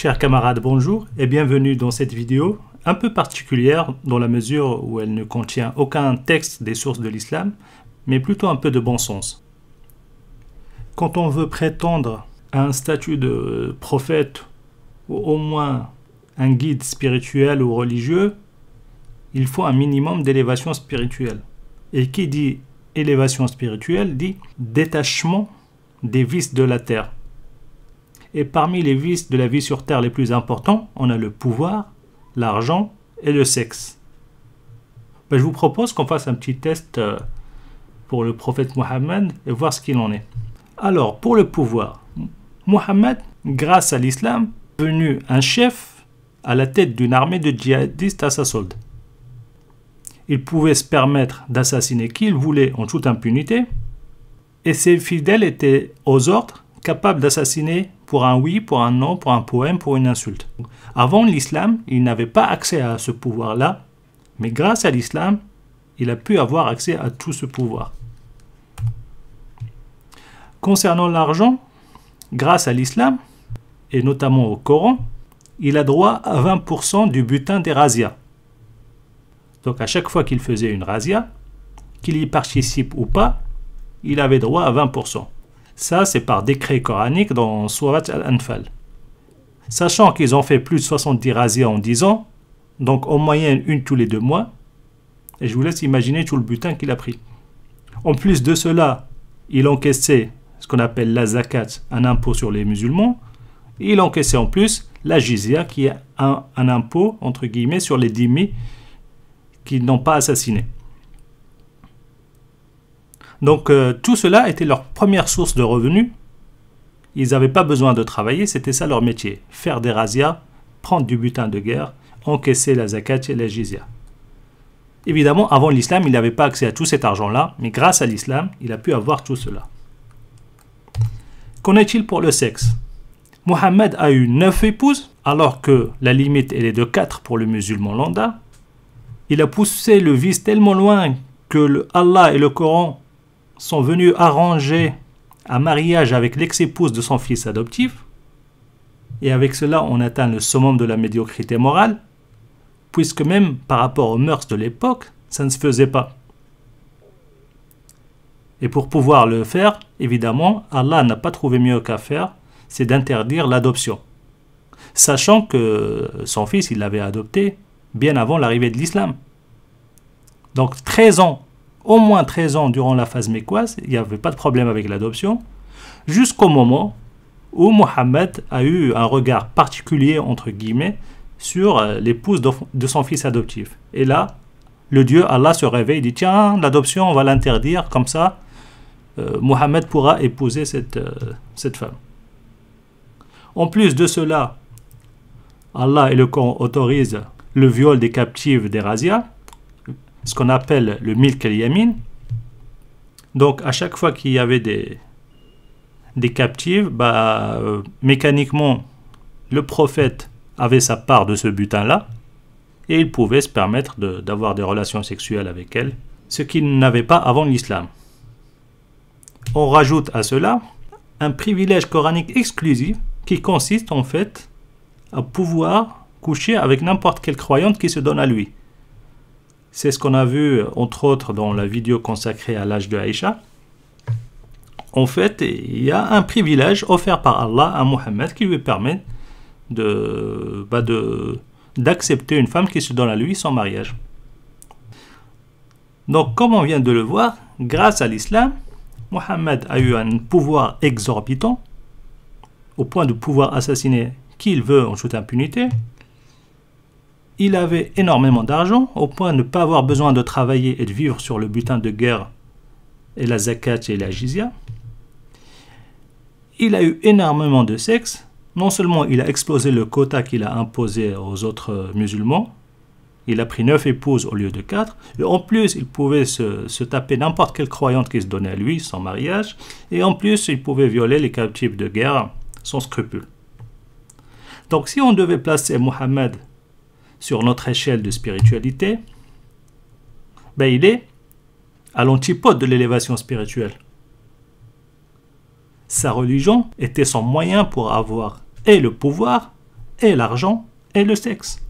Chers camarades, bonjour et bienvenue dans cette vidéo un peu particulière dans la mesure où elle ne contient aucun texte des sources de l'islam, mais plutôt un peu de bon sens. Quand on veut prétendre à un statut de prophète ou au moins un guide spirituel ou religieux, il faut un minimum d'élévation spirituelle. Et qui dit élévation spirituelle dit détachement des vices de la terre. Et parmi les vices de la vie sur terre les plus importants, on a le pouvoir, l'argent et le sexe. Je vous propose qu'on fasse un petit test pour le prophète Mohammed et voir ce qu'il en est. Alors, pour le pouvoir, Mohammed, grâce à l'islam, est devenu un chef à la tête d'une armée de djihadistes à sa solde. Il pouvait se permettre d'assassiner qui il voulait en toute impunité, et ses fidèles étaient aux ordres, capables d'assassiner pour un oui, pour un non, pour un poème, pour une insulte. Avant l'islam, il n'avait pas accès à ce pouvoir-là, mais grâce à l'islam, il a pu avoir accès à tout ce pouvoir. Concernant l'argent, grâce à l'islam, et notamment au Coran, il a droit à 20% du butin des razzias. Donc à chaque fois qu'il faisait une razzia, qu'il y participe ou pas, il avait droit à 20%. Ça, c'est par décret coranique dans Surat Al-Anfal. Sachant qu'ils ont fait plus de 70 razzias en 10 ans, donc en moyenne une tous les 2 mois, et je vous laisse imaginer tout le butin qu'il a pris. En plus de cela, il encaissait ce qu'on appelle la zakat, un impôt sur les musulmans, et il encaissait en plus la jizya, qui est un impôt, entre guillemets, sur les dhimmis qui n'ont pas assassiné. Donc tout cela était leur première source de revenus. Ils n'avaient pas besoin de travailler, c'était ça leur métier. Faire des razzias, prendre du butin de guerre, encaisser la zakat et la jizya. Évidemment, avant l'islam, il n'avait pas accès à tout cet argent-là, mais grâce à l'islam, il a pu avoir tout cela. Qu'en est-il pour le sexe? Mohammed a eu 9 épouses, alors que la limite elle est de 4 pour le musulman lambda. Il a poussé le vice tellement loin que Allah et le Coran sont venus arranger un mariage avec l'ex-épouse de son fils adoptif. Et avec cela, on atteint le summum de la médiocrité morale, puisque même par rapport aux mœurs de l'époque, ça ne se faisait pas. Et pour pouvoir le faire, évidemment, Allah n'a pas trouvé mieux qu'à faire, c'est d'interdire l'adoption. Sachant que son fils, il l'avait adopté bien avant l'arrivée de l'islam. Donc 13 ans, au moins 13 ans durant la phase mécoise, il n'y avait pas de problème avec l'adoption, jusqu'au moment où Mohammed a eu un regard particulier, entre guillemets, sur l'épouse de son fils adoptif. Et là, le Dieu Allah se réveille et dit, tiens, l'adoption, on va l'interdire, comme ça, Mohammed pourra épouser cette femme. En plus de cela, Allah et le Coran autorisent le viol des captives des razzias, ce qu'on appelle le milk al-yamin. Donc à chaque fois qu'il y avait des captives, mécaniquement le prophète avait sa part de ce butin-là et il pouvait se permettre d'avoir des relations sexuelles avec elles, ce qu'il n'avait pas avant l'islam. On rajoute à cela un privilège coranique exclusif qui consiste en fait à pouvoir coucher avec n'importe quelle croyante qui se donne à lui. C'est ce qu'on a vu entre autres dans la vidéo consacrée à l'âge de Aïcha. En fait, il y a un privilège offert par Allah à Mohammed qui lui permet d'accepter une femme qui se donne à lui sans mariage. Donc, comme on vient de le voir, grâce à l'islam, Mohammed a eu un pouvoir exorbitant au point de pouvoir assassiner qui il veut en toute impunité. Il avait énormément d'argent au point de ne pas avoir besoin de travailler et de vivre sur le butin de guerre et la zakat et la jizya. Il a eu énormément de sexe. Non seulement il a explosé le quota qu'il a imposé aux autres musulmans, il a pris 9 épouses au lieu de 4, et en plus il pouvait se taper n'importe quelle croyante qui se donnait à lui sans mariage, et en plus il pouvait violer les captifs de guerre sans scrupule. Donc si on devait placer Mohammed sur notre échelle de spiritualité, il est à l'antipode de l'élévation spirituelle. Sa religion était son moyen pour avoir et le pouvoir et l'argent et le sexe.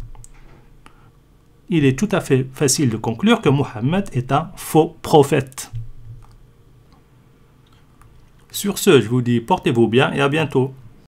Il est tout à fait facile de conclure que Mohammed est un faux prophète. Sur ce, je vous dis portez-vous bien et à bientôt.